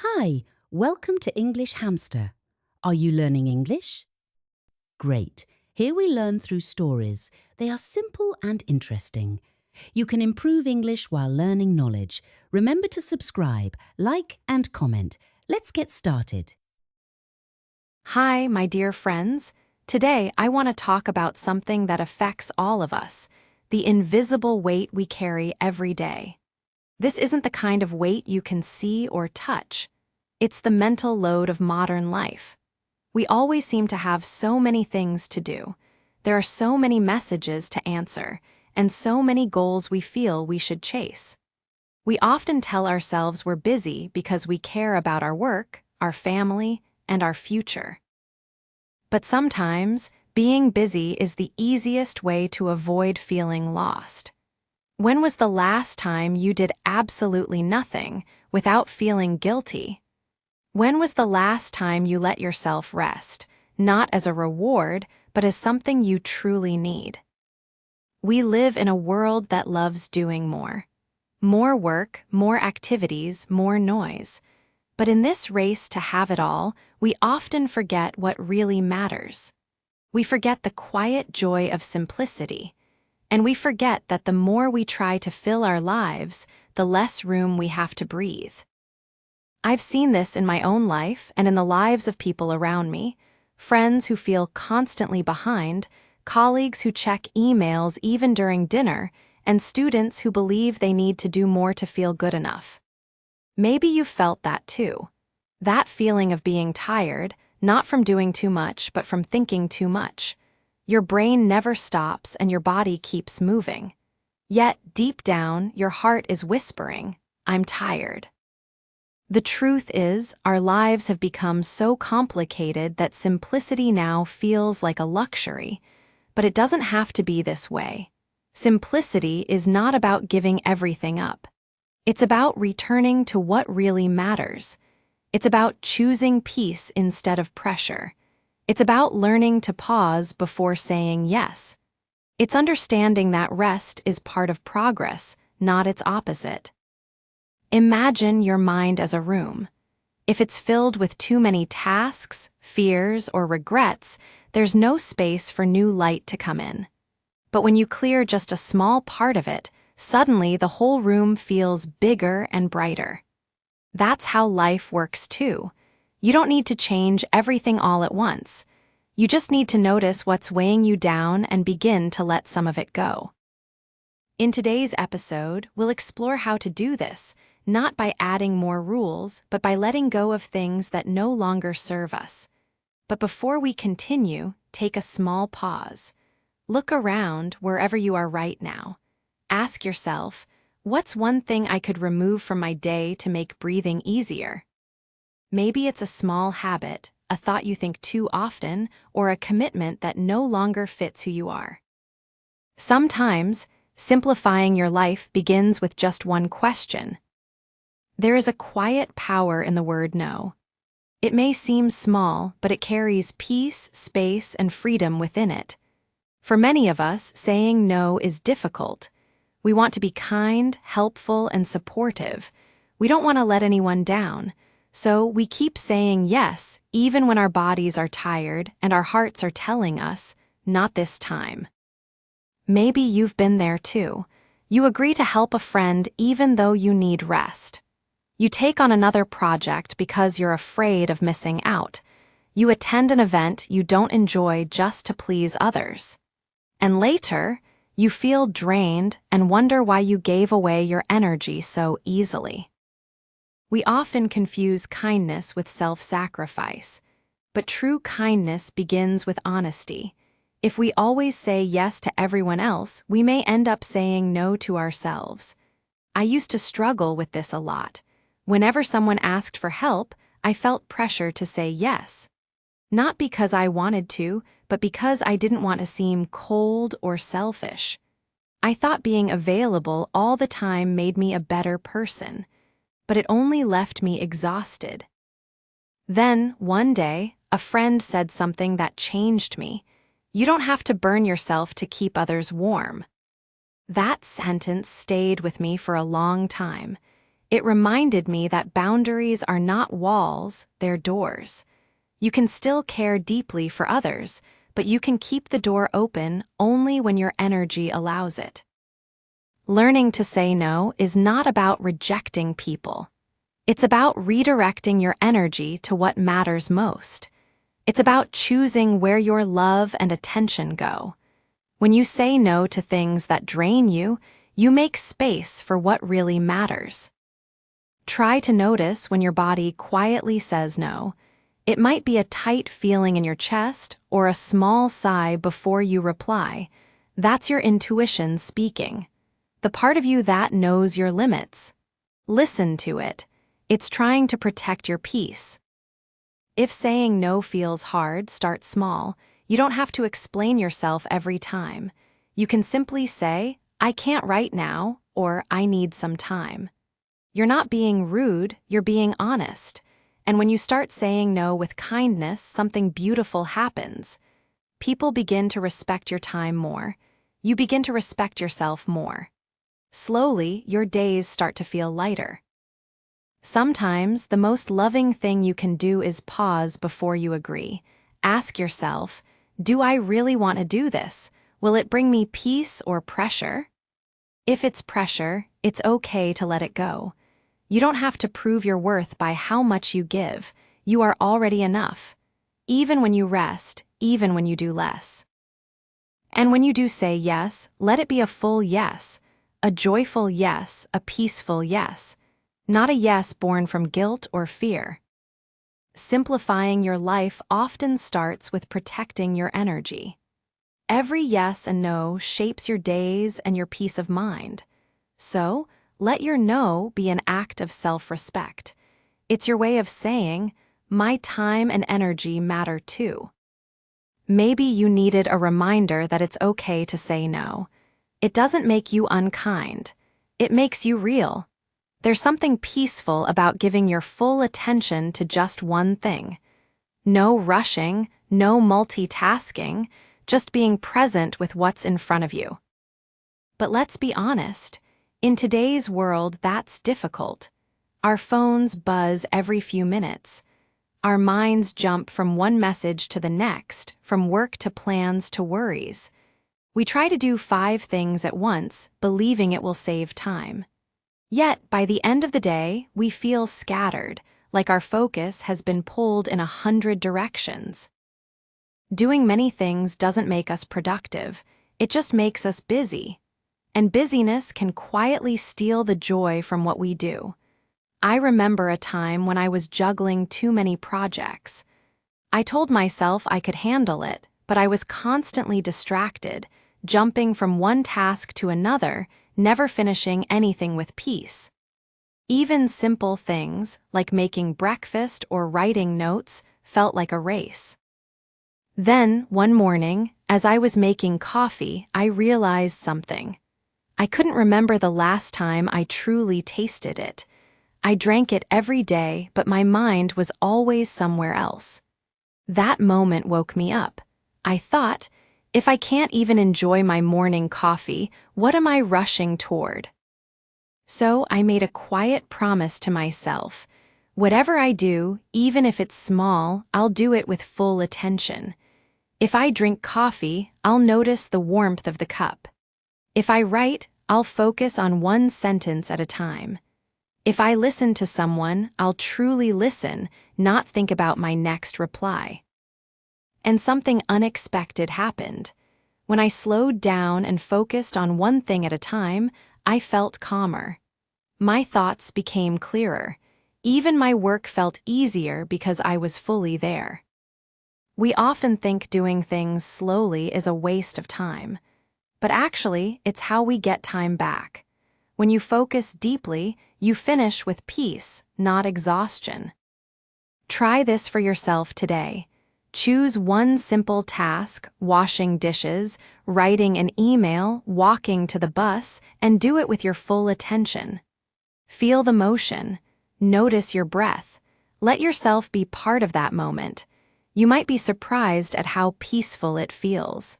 Hi, welcome to English Hamster. Are you learning English? Great. Here we learn through stories. They are simple and interesting. You can improve English while learning knowledge. Remember to subscribe, like and comment. Let's get started. Hi, my dear friends. Today, I want to talk about something that affects all of us, the invisible weight we carry every day. This isn't the kind of weight you can see or touch. It's the mental load of modern life. We always seem to have so many things to do. There are so many messages to answer, and so many goals we feel we should chase. We often tell ourselves we're busy because we care about our work, our family, and our future. But sometimes, being busy is the easiest way to avoid feeling lost. When was the last time you did absolutely nothing without feeling guilty? When was the last time you let yourself rest, not as a reward, but as something you truly need? We live in a world that loves doing more. More work, more activities, more noise. But in this race to have it all, we often forget what really matters. We forget the quiet joy of simplicity. And we forget that the more we try to fill our lives, the less room we have to breathe. I've seen this in my own life and in the lives of people around me, friends who feel constantly behind, colleagues who check emails even during dinner, and students who believe they need to do more to feel good enough. Maybe you've felt that too. That feeling of being tired, not from doing too much, but from thinking too much. Your brain never stops and your body keeps moving. Yet, deep down, your heart is whispering, "I'm tired." The truth is, our lives have become so complicated that simplicity now feels like a luxury. But it doesn't have to be this way. Simplicity is not about giving everything up. It's about returning to what really matters. It's about choosing peace instead of pressure. It's about learning to pause before saying yes. It's understanding that rest is part of progress, not its opposite. Imagine your mind as a room. If it's filled with too many tasks, fears, or regrets, there's no space for new light to come in. But when you clear just a small part of it, suddenly the whole room feels bigger and brighter. That's how life works too. You don't need to change everything all at once. You just need to notice what's weighing you down and begin to let some of it go. In today's episode, we'll explore how to do this, not by adding more rules, but by letting go of things that no longer serve us. But before we continue, take a small pause. Look around wherever you are right now. Ask yourself, what's one thing I could remove from my day to make breathing easier? Maybe it's a small habit, a thought you think too often, or a commitment that no longer fits who you are. Sometimes, simplifying your life begins with just one question. There is a quiet power in the word no. It may seem small, but it carries peace, space, and freedom within it. For many of us, saying no is difficult. We want to be kind, helpful, and supportive. We don't want to let anyone down. So we keep saying yes, even when our bodies are tired and our hearts are telling us, not this time. Maybe you've been there too. You agree to help a friend even though you need rest. You take on another project because you're afraid of missing out. You attend an event you don't enjoy just to please others. And later, you feel drained and wonder why you gave away your energy so easily. We often confuse kindness with self-sacrifice, but true kindness begins with honesty. If we always say yes to everyone else, we may end up saying no to ourselves. I used to struggle with this a lot. Whenever someone asked for help, I felt pressure to say yes. Not because I wanted to, but because I didn't want to seem cold or selfish. I thought being available all the time made me a better person, but it only left me exhausted. Then, one day, a friend said something that changed me. You don't have to burn yourself to keep others warm. That sentence stayed with me for a long time. It reminded me that boundaries are not walls, they're doors. You can still care deeply for others, but you can keep the door open only when your energy allows it. Learning to say no is not about rejecting people. It's about redirecting your energy to what matters most. It's about choosing where your love and attention go. When you say no to things that drain you, you make space for what really matters. Try to notice when your body quietly says no. It might be a tight feeling in your chest or a small sigh before you reply. That's your intuition speaking. The part of you that knows your limits. Listen to it. It's trying to protect your peace. If saying no feels hard, start small. You don't have to explain yourself every time. You can simply say, "I can't right now," or "I need some time." You're not being rude, you're being honest. And when you start saying no with kindness, something beautiful happens. People begin to respect your time more. You begin to respect yourself more. Slowly, your days start to feel lighter. Sometimes, the most loving thing you can do is pause before you agree. Ask yourself, do I really want to do this? Will it bring me peace or pressure? If it's pressure, it's okay to let it go. You don't have to prove your worth by how much you give. You are already enough. Even when you rest, even when you do less. And when you do say yes, let it be a full yes, a joyful yes, a peaceful yes, not a yes born from guilt or fear. Simplifying your life often starts with protecting your energy. Every yes and no shapes your days and your peace of mind. So, let your no be an act of self-respect. It's your way of saying, my time and energy matter too. Maybe you needed a reminder that it's okay to say no. It doesn't make you unkind. It makes you real. There's something peaceful about giving your full attention to just one thing. No rushing, no multitasking, just being present with what's in front of you. But let's be honest. In today's world, that's difficult. Our phones buzz every few minutes. Our minds jump from one message to the next, from work to plans to worries. We try to do 5 things at once, believing it will save time. Yet, by the end of the day, we feel scattered, like our focus has been pulled in 100 directions. Doing many things doesn't make us productive, it just makes us busy. And busyness can quietly steal the joy from what we do. I remember a time when I was juggling too many projects. I told myself I could handle it, but I was constantly distracted, jumping from one task to another, never finishing anything with peace. Even simple things, like making breakfast or writing notes, felt like a race. Then, one morning, as I was making coffee, I realized something. I couldn't remember the last time I truly tasted it. I drank it every day, but my mind was always somewhere else. That moment woke me up. I thought, if I can't even enjoy my morning coffee, what am I rushing toward? So I made a quiet promise to myself. Whatever I do, even if it's small, I'll do it with full attention. If I drink coffee, I'll notice the warmth of the cup. If I write, I'll focus on one sentence at a time. If I listen to someone, I'll truly listen, not think about my next reply. And something unexpected happened. When I slowed down and focused on one thing at a time, I felt calmer. My thoughts became clearer. Even my work felt easier because I was fully there. We often think doing things slowly is a waste of time. But actually, it's how we get time back. When you focus deeply, you finish with peace, not exhaustion. Try this for yourself today. Choose one simple task, washing dishes, writing an email, walking to the bus, and do it with your full attention. Feel the motion. Notice your breath. Let yourself be part of that moment. You might be surprised at how peaceful it feels.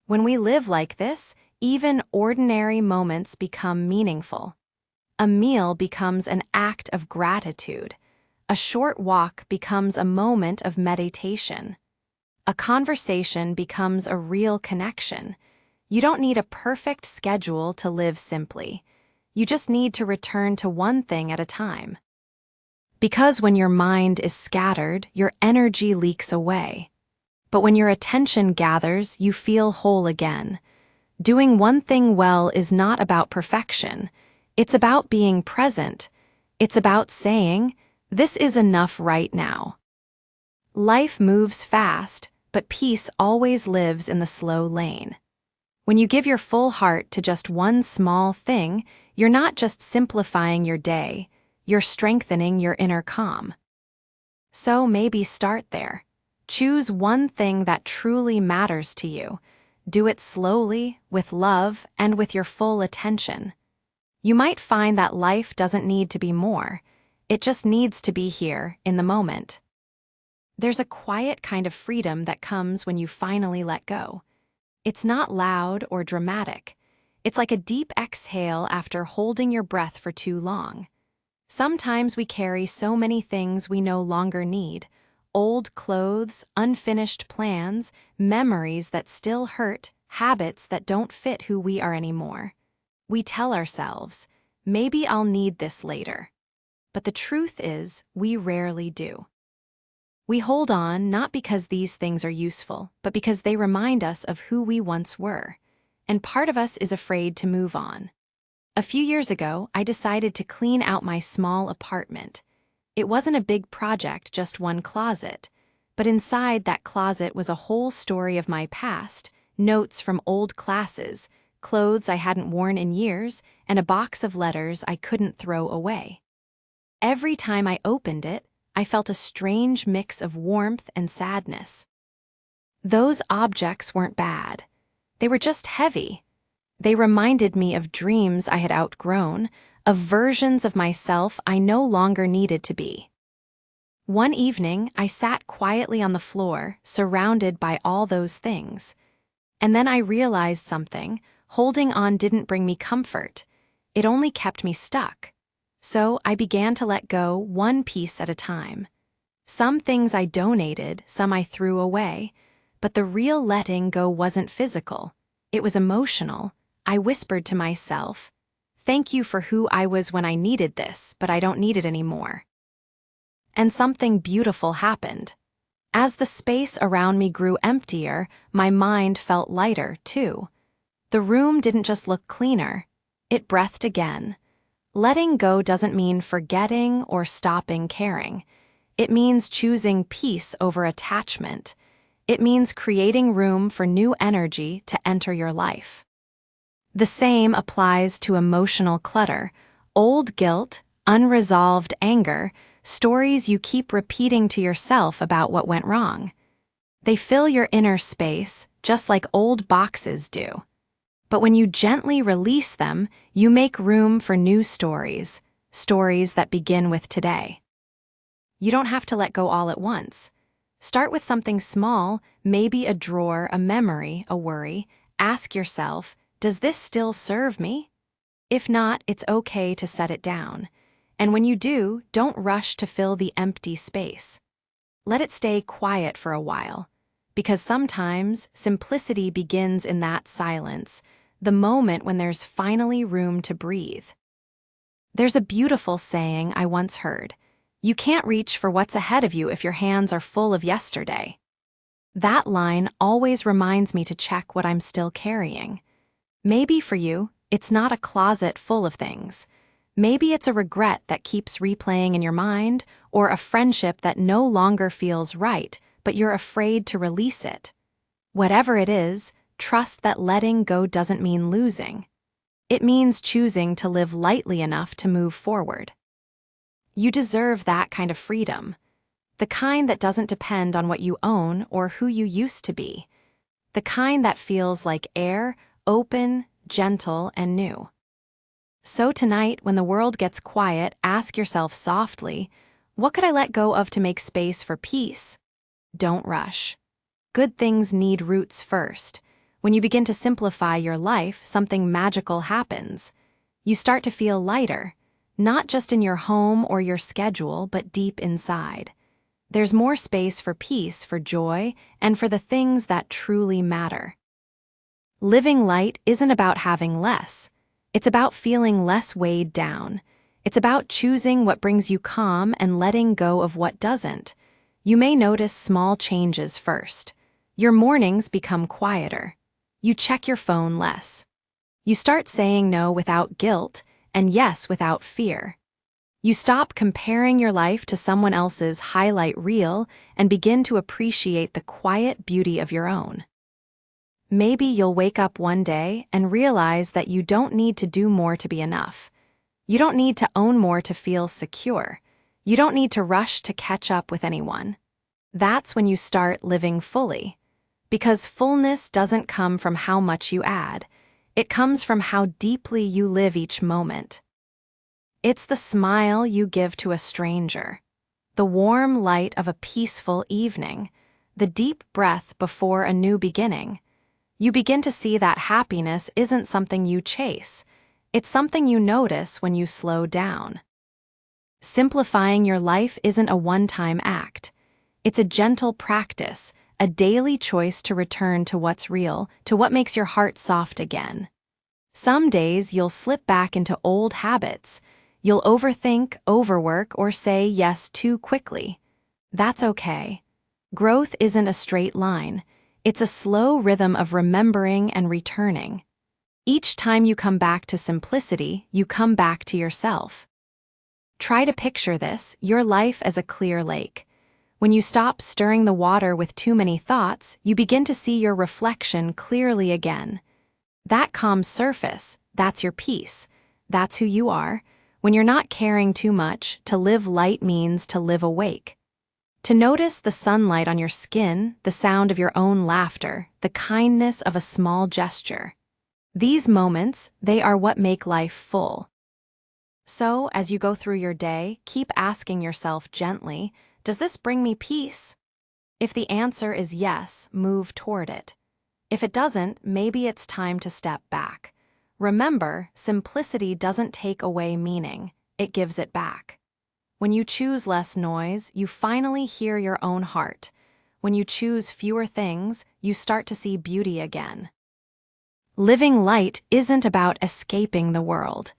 When we live like this, even ordinary moments become meaningful. A meal becomes an act of gratitude. A short walk becomes a moment of meditation. A conversation becomes a real connection. You don't need a perfect schedule to live simply. You just need to return to one thing at a time. Because when your mind is scattered, your energy leaks away. But when your attention gathers, you feel whole again. Doing one thing well is not about perfection. It's about being present. It's about saying, "This is enough right now." Life moves fast, but peace always lives in the slow lane. When you give your full heart to just one small thing, you're not just simplifying your day, you're strengthening your inner calm. So maybe start there. Choose one thing that truly matters to you. Do it slowly, with love, and with your full attention. You might find that life doesn't need to be more. It just needs to be here, in the moment. There's a quiet kind of freedom that comes when you finally let go. It's not loud or dramatic. It's like a deep exhale after holding your breath for too long. Sometimes we carry so many things we no longer need. Old clothes, unfinished plans, memories that still hurt, habits that don't fit who we are anymore. We tell ourselves, maybe I'll need this later. But the truth is, we rarely do. We hold on not because these things are useful, but because they remind us of who we once were. And part of us is afraid to move on. A few years ago, I decided to clean out my small apartment. It wasn't a big project, just one closet. But inside that closet was a whole story of my past, notes from old classes, clothes I hadn't worn in years, and a box of letters I couldn't throw away. Every time I opened it, I felt a strange mix of warmth and sadness. Those objects weren't bad. They were just heavy. They reminded me of dreams I had outgrown, of versions of myself I no longer needed to be. One evening, I sat quietly on the floor, surrounded by all those things. And then I realized something. Holding on didn't bring me comfort. It only kept me stuck. So I began to let go one piece at a time. Some things I donated, some I threw away. But the real letting go wasn't physical. It was emotional. I whispered to myself, "Thank you for who I was when I needed this, but I don't need it anymore." And something beautiful happened. As the space around me grew emptier, my mind felt lighter, too. The room didn't just look cleaner. It breathed again. Letting go doesn't mean forgetting or stopping caring. It means choosing peace over attachment. It means creating room for new energy to enter your life. The same applies to emotional clutter, old guilt, unresolved anger, stories you keep repeating to yourself about what went wrong. They fill your inner space, just like old boxes do. But when you gently release them, you make room for new stories, stories that begin with today. You don't have to let go all at once. Start with something small, maybe a drawer, a memory, a worry. Ask yourself, does this still serve me? If not, it's okay to set it down. And when you do, don't rush to fill the empty space. Let it stay quiet for a while. Because sometimes simplicity begins in that silence, the moment when there's finally room to breathe. There's a beautiful saying I once heard. You can't reach for what's ahead of you if your hands are full of yesterday. That line always reminds me to check what I'm still carrying. Maybe for you, it's not a closet full of things. Maybe it's a regret that keeps replaying in your mind, or a friendship that no longer feels right, but you're afraid to release it. Whatever it is, trust that letting go doesn't mean losing. It means choosing to live lightly enough to move forward. You deserve that kind of freedom. The kind that doesn't depend on what you own or who you used to be. The kind that feels like air, open, gentle, and new. So tonight, when the world gets quiet, ask yourself softly, what could I let go of to make space for peace? Don't rush. Good things need roots first. When you begin to simplify your life, something magical happens. You start to feel lighter. not just in your home or your schedule, but deep inside. There's more space for peace, for joy, and for the things that truly matter. Living light isn't about having less. It's about feeling less weighed down. It's about choosing what brings you calm and letting go of what doesn't. You may notice small changes first. Your mornings become quieter. You check your phone less. You start saying no without guilt and yes without fear. You stop comparing your life to someone else's highlight reel and begin to appreciate the quiet beauty of your own. Maybe you'll wake up one day and realize that you don't need to do more to be enough. You don't need to own more to feel secure. You don't need to rush to catch up with anyone. That's when you start living fully. Because fullness doesn't come from how much you add. It comes from how deeply you live each moment. It's the smile you give to a stranger, the warm light of a peaceful evening, the deep breath before a new beginning. You begin to see that happiness isn't something you chase. It's something you notice when you slow down. Simplifying your life isn't a one-time act. It's a gentle practice, a daily choice to return to what's real, to what makes your heart soft again. Some days you'll slip back into old habits. You'll overthink, overwork, or say yes too quickly. That's okay. Growth isn't a straight line. It's a slow rhythm of remembering and returning. Each time you come back to simplicity, you come back to yourself. Try to picture this, your life as a clear lake. When you stop stirring the water with too many thoughts, you begin to see your reflection clearly again. That calm surface, that's your peace. That's who you are. When you're not caring too much, to live light means to live awake. To notice the sunlight on your skin, the sound of your own laughter, the kindness of a small gesture. These moments, they are what make life full. So, as you go through your day, keep asking yourself gently, does this bring me peace? If the answer is yes, move toward it. If it doesn't, maybe it's time to step back. Remember, simplicity doesn't take away meaning, it gives it back. When you choose less noise, you finally hear your own heart. When you choose fewer things, you start to see beauty again. Living light isn't about escaping the world.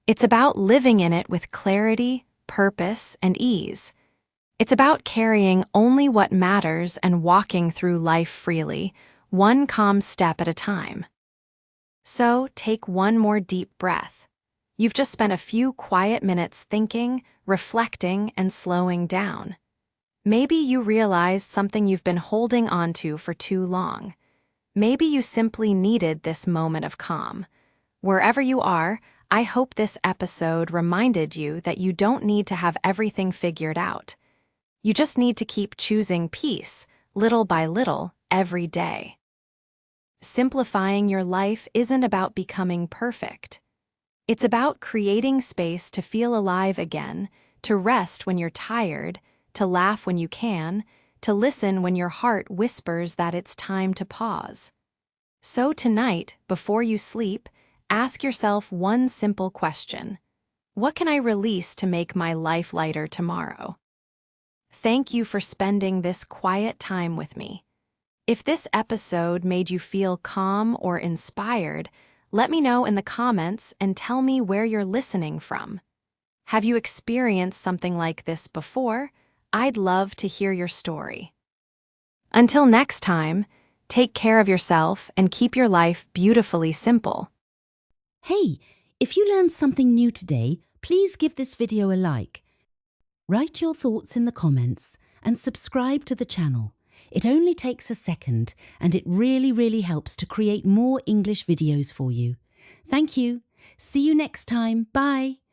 It's about living in it with clarity, purpose, and ease. It's about carrying only what matters and walking through life freely, one calm step at a time. So, take one more deep breath. You've just spent a few quiet minutes thinking, reflecting, and slowing down. Maybe you realized something you've been holding onto for too long. Maybe you simply needed this moment of calm. Wherever you are, I hope this episode reminded you that you don't need to have everything figured out. You just need to keep choosing peace, little by little, every day. Simplifying your life isn't about becoming perfect. It's about creating space to feel alive again, to rest when you're tired, to laugh when you can, to listen when your heart whispers that it's time to pause. So tonight, before you sleep, ask yourself one simple question. What can I release to make my life lighter tomorrow? Thank you for spending this quiet time with me. If this episode made you feel calm or inspired, let me know in the comments and tell me where you're listening from. Have you experienced something like this before? I'd love to hear your story. Until next time, take care of yourself and keep your life beautifully simple. Hey, if you learned something new today, please give this video a like. Write your thoughts in the comments and subscribe to the channel. It only takes a second and it really helps to create more English videos for you. Thank you. See you next time. Bye.